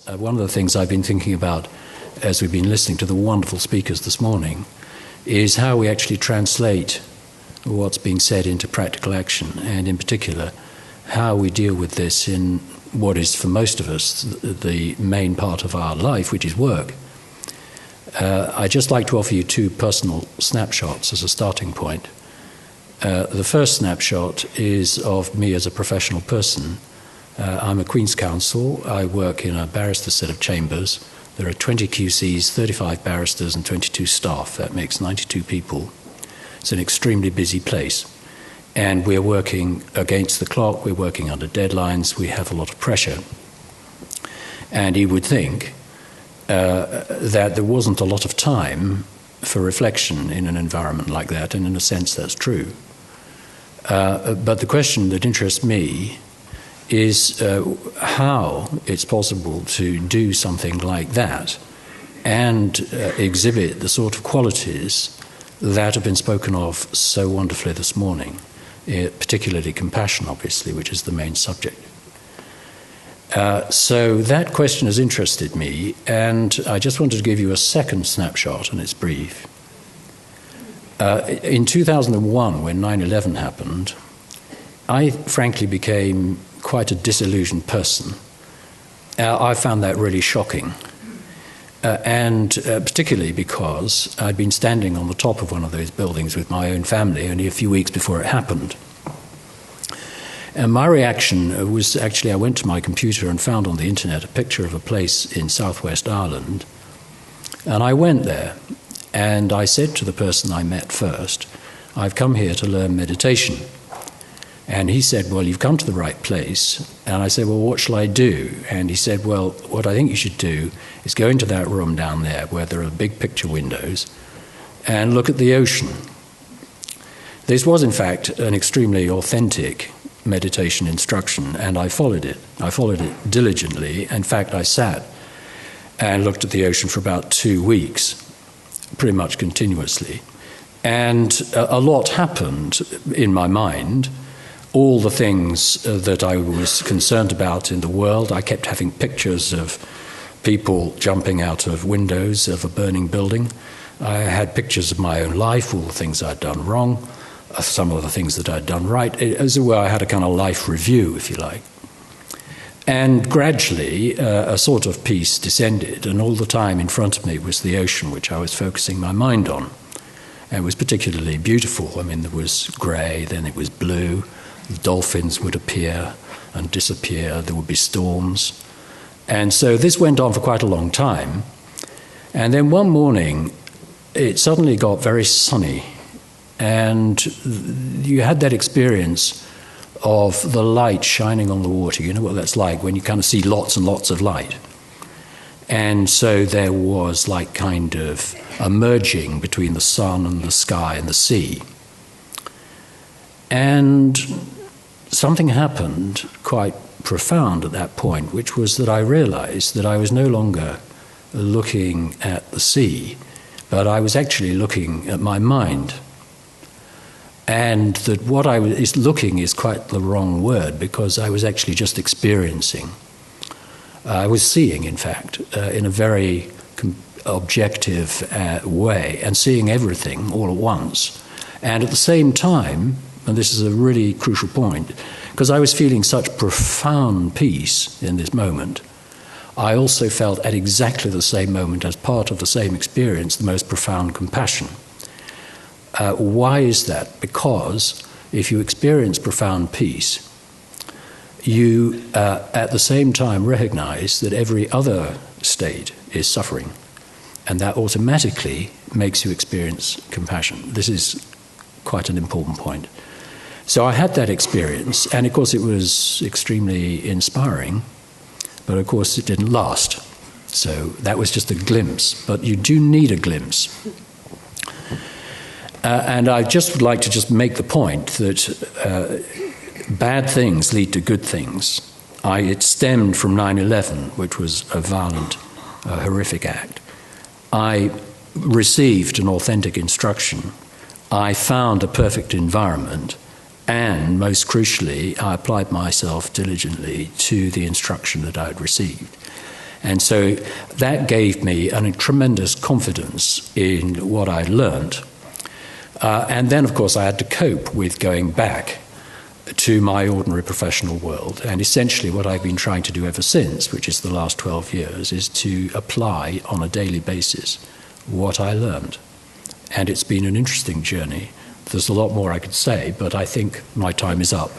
One of the things I've been thinking about as we've been listening to the wonderful speakers this morning is how we actually translate what's being said into practical action, and in particular, how we deal with this in what is, for most of us, the main part of our life, which is work. I'd just like to offer you two personal snapshots as a starting point. The first snapshot is of me as a professional person. I'm a Queen's Counsel. I work in a barrister set of chambers. There are 20 QCs, 35 barristers and 22 staff. That makes 92 people. It's an extremely busy place. And we're working against the clock, we're working under deadlines, we have a lot of pressure. And you would think that there wasn't a lot of time for reflection in an environment like that, and in a sense that's true. But the question that interests me is how it's possible to do something like that and exhibit the sort of qualities that have been spoken of so wonderfully this morning, particularly compassion, obviously, which is the main subject. So that question has interested me, and I just wanted to give you a second snapshot, and it's brief. In 2001, when 9/11 happened, I frankly became quite a disillusioned person. I found that really shocking, and particularly because I'd been standing on the top of one of those buildings with my own family only a few weeks before it happened. And my reaction was actually I went to my computer and found on the internet a picture of a place in southwest Ireland, and I went there and I said to the person I met first, "I've come here to learn meditation." And he said, "Well, you've come to the right place." And I said, "Well, what shall I do?" And he said, "Well, what I think you should do is go into that room down there where there are big picture windows and look at the ocean." This was, in fact, an extremely authentic meditation instruction, and I followed it. I followed it diligently. In fact, I sat and looked at the ocean for about 2 weeks, pretty much continuously. And a lot happened in my mind. All the things that I was concerned about in the world, I kept having pictures of people jumping out of windows of a burning building. I had pictures of my own life, all the things I'd done wrong, some of the things that I'd done right. As it were, I had a kind of life review, if you like. And gradually, a sort of peace descended, and all the time in front of me was the ocean, which I was focusing my mind on. And it was particularly beautiful. I mean, there was grey, then it was blue. The dolphins would appear and disappear. There would be storms. And so this went on for quite a long time. And then one morning, it suddenly got very sunny. And you had that experience of the light shining on the water. You know what that's like when you kind of see lots and lots of light. And so there was like kind of a merging between the sun and the sky and the sea. And something happened quite profound at that point, which was that I realized that I was no longer looking at the sea, but I was actually looking at my mind. And that what I was looking is quite the wrong word, because I was actually just experiencing. I was seeing, in fact, in a very objective way, and seeing everything all at once. And at the same time, and this is a really crucial point, because I was feeling such profound peace in this moment, I also felt at exactly the same moment, as part of the same experience, the most profound compassion. Why is that? Because if you experience profound peace, you at the same time recognize that every other state is suffering, and that automatically makes you experience compassion. This is quite an important point. So I had that experience, and of course it was extremely inspiring, but of course it didn't last. So that was just a glimpse, but you do need a glimpse. And I just would like to just make the point that bad things lead to good things. It stemmed from 9/11, which was a violent, horrific act. I received an authentic instruction. I found a perfect environment. And most crucially, I applied myself diligently to the instruction that I had received. And so that gave me a tremendous confidence in what I learned. And then, of course, I had to cope with going back to my ordinary professional world. And essentially what I've been trying to do ever since, which is the last 12 years, is to apply on a daily basis what I learned. And it's been an interesting journey. There's a lot more I could say, but I think my time is up.